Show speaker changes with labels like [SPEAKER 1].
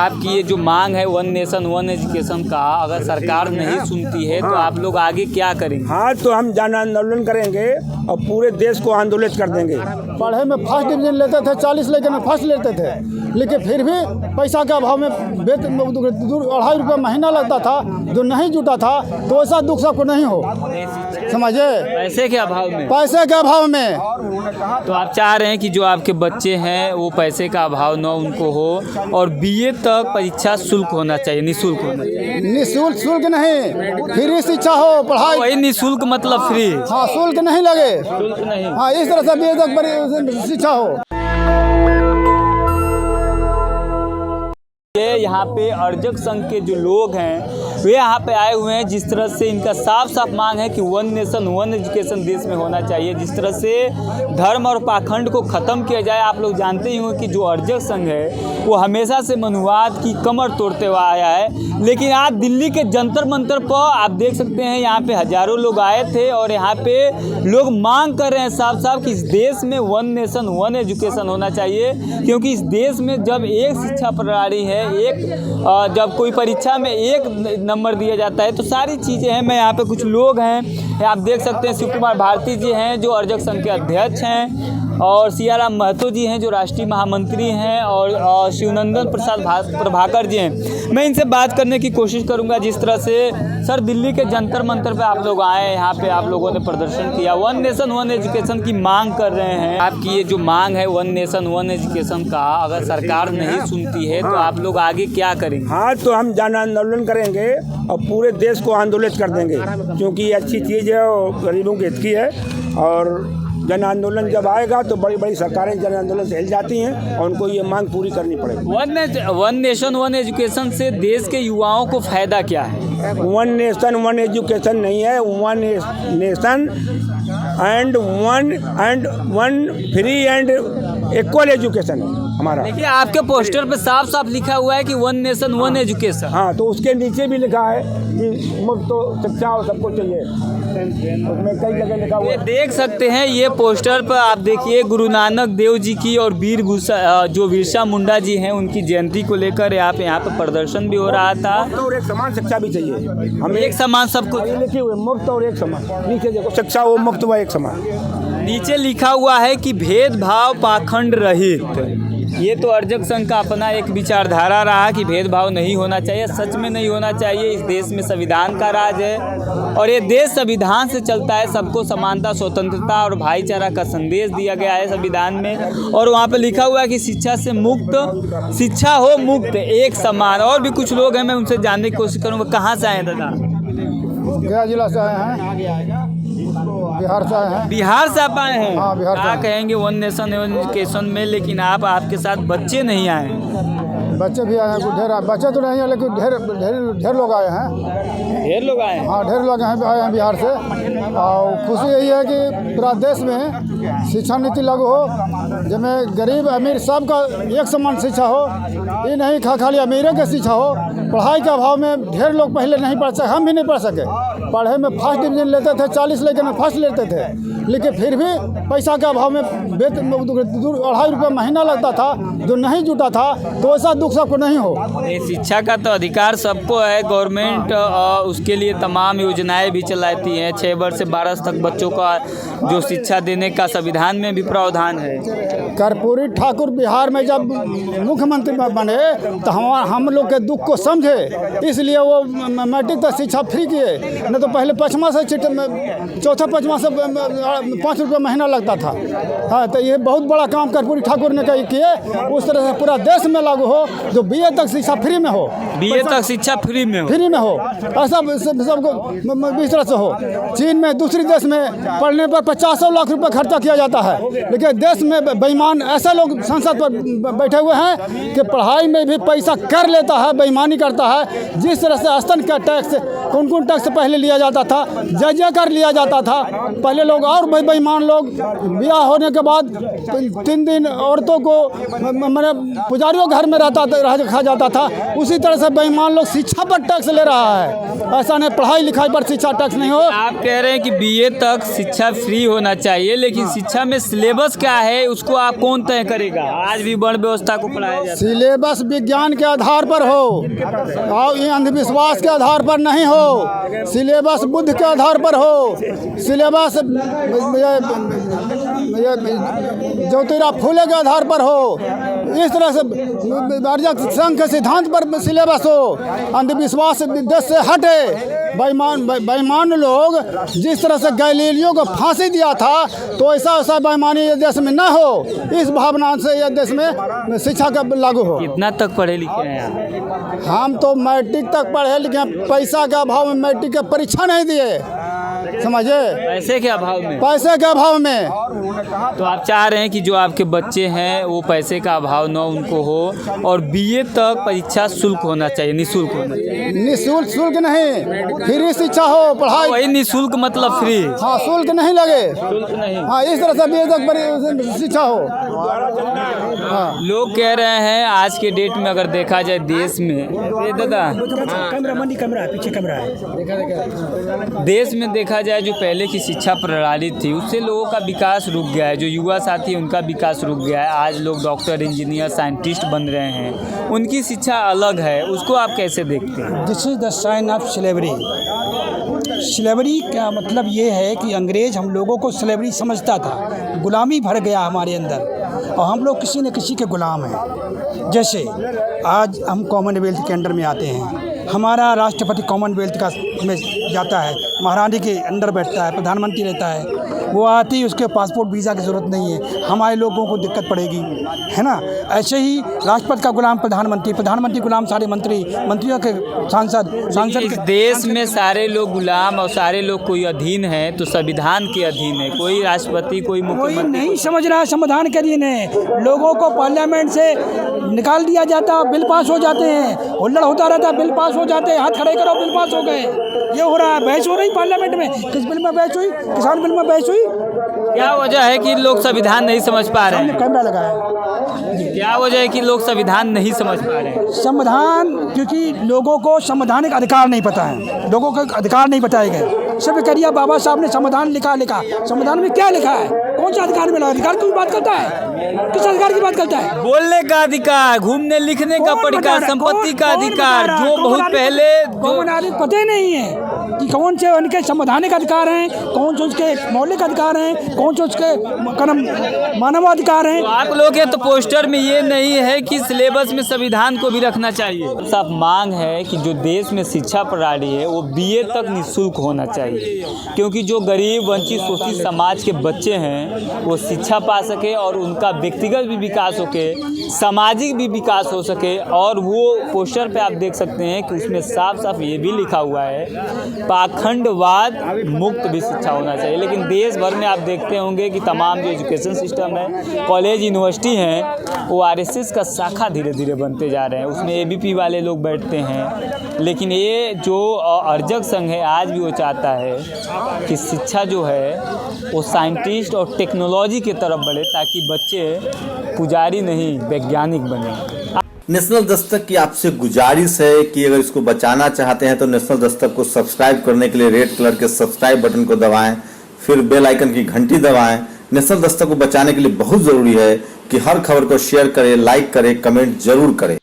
[SPEAKER 1] आपकी ये जो मांग है वन नेशन वन एजुकेशन का, अगर सरकार नहीं सुनती है तो आप लोग आगे क्या करेंगे?
[SPEAKER 2] हाँ, तो हम जन आंदोलन करेंगे और पूरे देश को आंदोलित कर देंगे।
[SPEAKER 3] पढ़ाई में फर्स्ट डिवीजन लेते थे, 40 लेकर फर्स्ट लेते थे, लेकिन फिर भी पैसा के अभाव में 2.5 रुपये महीना लगता था, जो नहीं जुटा था तो ऐसा दुख सबको नहीं हो, समझे?
[SPEAKER 1] पैसे के अभाव में,
[SPEAKER 3] पैसे के अभाव में।
[SPEAKER 1] तो आप चाह रहे हैं कि जो आपके बच्चे हैं वो पैसे का अभाव न उनको हो, और बीए तक परीक्षा शुल्क होना चाहिए, निःशुल्क होना चाहिए।
[SPEAKER 3] निःशुल्क शुल्क नहीं, फ्री शिक्षा हो, पढ़ाई।
[SPEAKER 1] वही निःशुल्क मतलब फ्री।
[SPEAKER 3] हाँ, शुल्क नहीं लगे,
[SPEAKER 1] शुल्क नहीं।
[SPEAKER 3] हाँ, इस तरह से बीए तक शिक्षा हो।
[SPEAKER 1] ये यहाँ पे अर्जक संघ के जो लोग हैं वे यहाँ पे आए हुए हैं। जिस तरह से इनका साफ साफ मांग है कि वन नेशन वन एजुकेशन देश में होना चाहिए, जिस तरह से धर्म और पाखंड को ख़त्म किया जाए। आप लोग जानते ही होंगे कि जो अर्जक संघ है वो हमेशा से मनुवाद की कमर तोड़ते हुए आया है, लेकिन आज दिल्ली के जंतर मंतर पर आप देख सकते हैं यहाँ पे हज़ारों लोग आए थे और यहाँ पे लोग मांग कर रहे हैं साफ साफ कि इस देश में वन नेशन वन एजुकेशन होना चाहिए। क्योंकि इस देश में जब एक शिक्षा प्रणाली है, जब कोई परीक्षा में एक नंबर दिया जाता है तो सारी चीज़ें हैं। मैं यहाँ पे कुछ लोग हैं, आप देख सकते हैं शिव कुमार भारती जी हैं जो अर्जक संघ के अध्यक्ष हैं, और सियाराम महतो जी हैं जो राष्ट्रीय महामंत्री हैं, और शिवनंदन प्रसाद प्रभाकर जी हैं। मैं इनसे बात करने की कोशिश करूंगा। जिस तरह से सर दिल्ली के जंतर मंतर पे आप लोग आए, यहाँ पे आप लोगों ने प्रदर्शन किया, वन नेशन वन एजुकेशन की मांग कर रहे हैं। आपकी ये जो मांग है वन नेशन वन एजुकेशन का, अगर सरकार नहीं सुनती है तो आप लोग आगे क्या करेंगे?
[SPEAKER 2] हाँ, तो हम जन आंदोलन करेंगे और पूरे देश को आंदोलित कर देंगे, क्योंकि ये अच्छी चीज़ है और गरीबों के हित की है। और जन आंदोलन जब आएगा तो बड़ी बड़ी सरकारें जन आंदोलन से हिल जाती हैं और उनको ये मांग पूरी करनी पड़ेगी।
[SPEAKER 1] वन नेशन वन एजुकेशन से देश के युवाओं को फायदा क्या है?
[SPEAKER 2] वन नेशन वन एजुकेशन नहीं है, one nation and one free and equal education हमारा।
[SPEAKER 1] देखिए आपके पोस्टर पे साफ साफ लिखा हुआ है कि वन नेशन वन एजुकेशन।
[SPEAKER 2] हाँ, तो उसके नीचे भी लिखा है कि मुफ्त तो शिक्षा और सबको चाहिए, उसमें कई जगह लिखा हुआ
[SPEAKER 1] ये
[SPEAKER 2] है।
[SPEAKER 1] देख सकते हैं ये पोस्टर पर आप देखिए गुरु नानक देव जी की और जो बिरसा मुंडा जी हैं उनकी जयंती को लेकर यहाँ पे प्रदर्शन भी हो रहा था।
[SPEAKER 2] मुफ्त और एक समान शिक्षा भी चाहिए हमें,
[SPEAKER 1] एक समान सबको।
[SPEAKER 2] लिखे हुए मुफ्त और एक समान, नीचे देखो शिक्षा वो मुफ्त व एक समान।
[SPEAKER 1] नीचे लिखा हुआ है कि भेदभाव पाखंड रहित। ये तो अर्जक संघ का अपना एक विचारधारा रहा कि भेदभाव नहीं होना चाहिए, सच में नहीं होना चाहिए। इस देश में संविधान का राज है और ये देश संविधान से चलता है। सबको समानता, स्वतंत्रता और भाईचारा का संदेश दिया गया है संविधान में। और वहाँ पे लिखा हुआ है कि शिक्षा से मुक्त, शिक्षा हो मुक्त, एक समान। और भी कुछ लोग हैं, मैं उनसे जानने की कोशिश करूँगा। कहाँ से आए दादा?
[SPEAKER 3] गया जिला से आए हैं, बिहार से आए हैं।
[SPEAKER 1] बिहार से आप आए हैं?
[SPEAKER 3] हाँ, बिहार से।
[SPEAKER 1] क्या कहेंगे वन नेशन वन एजुकेशन में, लेकिन आपके साथ बच्चे नहीं आए हैं?
[SPEAKER 3] बच्चे भी आए हैं, कुछ ढेर बच्चे तो नहीं है, लेकिन ढेर लोग आए हैं।
[SPEAKER 1] ढेर लोग आए हैं?
[SPEAKER 3] हाँ, ढेर लोग आए हैं बिहार से। और खुशी यही है कि पूरा देश में शिक्षा नीति लागू हो, जिसमें गरीब अमीर सबका एक समान शिक्षा हो। ये नहीं खाली अमीरों की शिक्षा हो। पढ़ाई के अभाव में ढेर लोग पहले नहीं पढ़ सके, हम भी नहीं पढ़ सके। पढ़ाई में फर्स्ट डिवीजन लेते थे, 40 लेकर फर्स्ट लेते थे, लेकिन फिर भी पैसा के अभाव में 2.5 रुपये महीना लगता था, जो नहीं जुटा था तो ऐसा दुख सबको नहीं हो।
[SPEAKER 1] शिक्षा का तो अधिकार सबको है। गवर्नमेंट उसके लिए तमाम योजनाएं भी चलाती हैं। 6 वर्ष से 12 तक बच्चों का जो शिक्षा देने का संविधान में भी प्रावधान है।
[SPEAKER 3] कर्पूरी ठाकुर बिहार में जब मुख्यमंत्री बने तो हम लोग के दुख को समझे, इसलिए वो मैट्रिक तक शिक्षा फ्री किए। नहीं तो पहले चौथा पाँचवा से 5 रुपये महीना लगता था। हाँ, तो ये बहुत बड़ा काम कर्पूरी ठाकुर ने किए। उस तरह से पूरा देश में लागू हो, जो बीए तक शिक्षा फ्री में हो,
[SPEAKER 1] बीए तक शिक्षा फ्री में हो,
[SPEAKER 3] ऐसा सबको इस तरह से हो। चीन में, दूसरे देश में पढ़ने पर 50 लाख रुपए खर्चा किया जाता है, लेकिन देश में बेईमान ऐसे लोग संसद पर बैठे हुए हैं कि पढ़ाई में भी पैसा कर लेता है, बेईमानी करता है। जिस तरह से स्तन का टैक्स, कौन टैक्स पहले लिया जाता था, जय कर लिया जाता था पहले लोग। और बेईमान लोग ब्याह होने के बाद 3 दिन औरतों को मैंने पुजारियों घर में रखा जाता था। उसी तरह से बेईमान लोग शिक्षा पर टैक्स ले रहा है। ऐसा नहीं, पढ़ाई लिखाई पर शिक्षा टैक्स नहीं हो।
[SPEAKER 1] आप कह रहे हैं कि बीए तक शिक्षा फ्री होना चाहिए, लेकिन शिक्षा में सिलेबस क्या है उसको आप कौन तय करेगा? आज भी वर्ण व्यवस्था को पढ़ाया जाता है।
[SPEAKER 3] सिलेबस सिलेबस विज्ञान के आधार पर हो और ये अंधविश्वास के आधार पर नहीं हो, सिलेबस बुद्ध के आधार पर हो, सिलेबस ज्योतिराव फूले के आधार पर हो, इस तरह से आर्यक संघ के सिद्धांत पर सिलेबस हो, अंधविश्वास देश से हटे। बेईमान लोग जिस तरह से गैलीलियो को फांसी दिया था, तो ऐसा बेईमानी ये देश में न हो, इस भावना से ये देश में शिक्षा का लागू हो।
[SPEAKER 1] कितना तक पढ़े लिखे हैं आप?
[SPEAKER 3] हम तो मैट्रिक तक पढ़े लिखे, पैसा के अभाव में मैट्रिक की परीक्षा नहीं दिए, समझे,
[SPEAKER 1] पैसे के अभाव में।
[SPEAKER 3] पैसे के अभाव में।
[SPEAKER 1] तो आप चाह रहे हैं कि जो आपके बच्चे हैं वो पैसे का अभाव न उनको हो, और बीए तक परीक्षा शुल्क होना चाहिए, निःशुल्क होना चाहिए।
[SPEAKER 3] निःशुल्क शुल्क नहीं, फ्री शिक्षा हो, पढ़ाई।
[SPEAKER 1] वही निःशुल्क मतलब फ्री।
[SPEAKER 3] हाँ, शुल्क नहीं लगे,
[SPEAKER 1] शुल्क नहीं।
[SPEAKER 3] हाँ, इस तरह से बीए तक शिक्षा हो। हाँ,
[SPEAKER 1] लोग कह रहे हैं आज के डेट में अगर देखा जाए देश में, ये दादा
[SPEAKER 2] कैमरा पीछे कैमरा है,
[SPEAKER 1] देश में देखा जाए जो पहले की शिक्षा प्रणाली थी उससे लोगों का विकास रुक गया है। जो युवा साथी उनका विकास रुक गया है। आज लोग डॉक्टर, इंजीनियर, साइंटिस्ट बन रहे हैं, उनकी शिक्षा अलग है। उसको आप कैसे देखते हैं?
[SPEAKER 4] This is the sign of slavery. Slavery का मतलब ये है कि अंग्रेज़ हम लोगों को स्लेवरी समझता था, गुलामी भर गया हमारे अंदर और हम लोग किसी न किसी के गुलाम हैं। जैसे आज हम कॉमनवेल्थ के अंडर में आते हैं, हमारा राष्ट्रपति कॉमनवेल्थ का में जाता है, महारानी के अंडर बैठता है, प्रधानमंत्री रहता है, वो आते ही उसके पासपोर्ट वीज़ा की ज़रूरत नहीं है, हमारे लोगों को दिक्कत पड़ेगी, है ना। ऐसे ही राष्ट्रपति का गुलाम प्रधानमंत्री, प्रधानमंत्री गुलाम सारे मंत्री, मंत्रियों के सांसद
[SPEAKER 1] इस देश में सारे लोग गुलाम और सारे लोग कोई अधीन है, तो संविधान के अधीन है। कोई राष्ट्रपति, कोई
[SPEAKER 4] कोई
[SPEAKER 1] मुख्यमंत्री
[SPEAKER 4] नहीं समझ रहा संविधान के अधीन है। लोगों को पार्लियामेंट से निकाल दिया जाता, बिल पास हो जाते हैं, हुल्लड़ होता रहता, बिल पास हो जाते हैं, हाथ खड़े करो बिल पास हो गए। ये हो रहा है, बहस हो रही पार्लियामेंट में। किस बिल में बहस हुई? किसान बिल में बहस हुई।
[SPEAKER 1] क्या वजह है कि लोग संविधान नहीं समझ पा रहे हैं?
[SPEAKER 4] कैमरा लगा है।
[SPEAKER 1] क्या वजह है कि लोग संविधान नहीं समझ पा रहे हैं?
[SPEAKER 4] संविधान, क्योंकि लोगों को संवैधानिक अधिकार नहीं पता है, लोगों को अधिकार नहीं बताए गए। सिर्फ करिए बाबा साहब ने संविधान लिखा, संविधान में क्या लिखा है? कौन सा अधिकार मिला? अधिकार की बात करता है? किस अधिकार की बात करता है?
[SPEAKER 1] बोलने का अधिकार, घूमने लिखने का अधिकार, संपत्ति का अधिकार, जो बहुत पहले
[SPEAKER 4] जो पता ही नहीं है कि कौन से उनके संवैधानिक अधिकार हैं, कौन से उसके मौलिक अधिकार हैं, कौन से उसके मानवाधिकार हैं।
[SPEAKER 1] तो आप लोग के तो पोस्टर में ये नहीं है कि सिलेबस में संविधान को भी रखना चाहिए। साफ मांग है कि जो देश में शिक्षा प्रणाली है वो बीए तक निःशुल्क होना चाहिए, क्योंकि जो गरीब, वंचित, शोषित समाज के बच्चे हैं वो शिक्षा पा सके और उनका व्यक्तिगत भी विकास हो के, सामाजिक भी विकास हो सके। और वो पोस्टर पे आप देख सकते हैं कि उसमें साफ साफ ये भी लिखा हुआ है पाखंडवाद मुक्त भी शिक्षा होना चाहिए। लेकिन देश भर में आप देखते होंगे कि तमाम जो एजुकेशन सिस्टम है, कॉलेज, यूनिवर्सिटी हैं, वो आरएसएस का शाखा धीरे धीरे बनते जा रहे हैं। उसमें एबीपी वाले लोग बैठते हैं। लेकिन ये जो अर्जक संघ है आज भी वो चाहता है कि शिक्षा जो है वो साइंटिस्ट और टेक्नोलॉजी की तरफ बढ़े, ताकि बच्चे पुजारी नहीं वैज्ञानिक बने।
[SPEAKER 5] नेशनल दस्तक की आपसे गुजारिश है कि अगर इसको बचाना चाहते हैं तो नेशनल दस्तक को सब्सक्राइब करने के लिए रेड कलर के सब्सक्राइब बटन को दबाएं, फिर बेल आइकन की घंटी दबाएं। नेशनल दस्तक को बचाने के लिए बहुत ज़रूरी है कि हर खबर को शेयर करें, लाइक करें, कमेंट जरूर करें।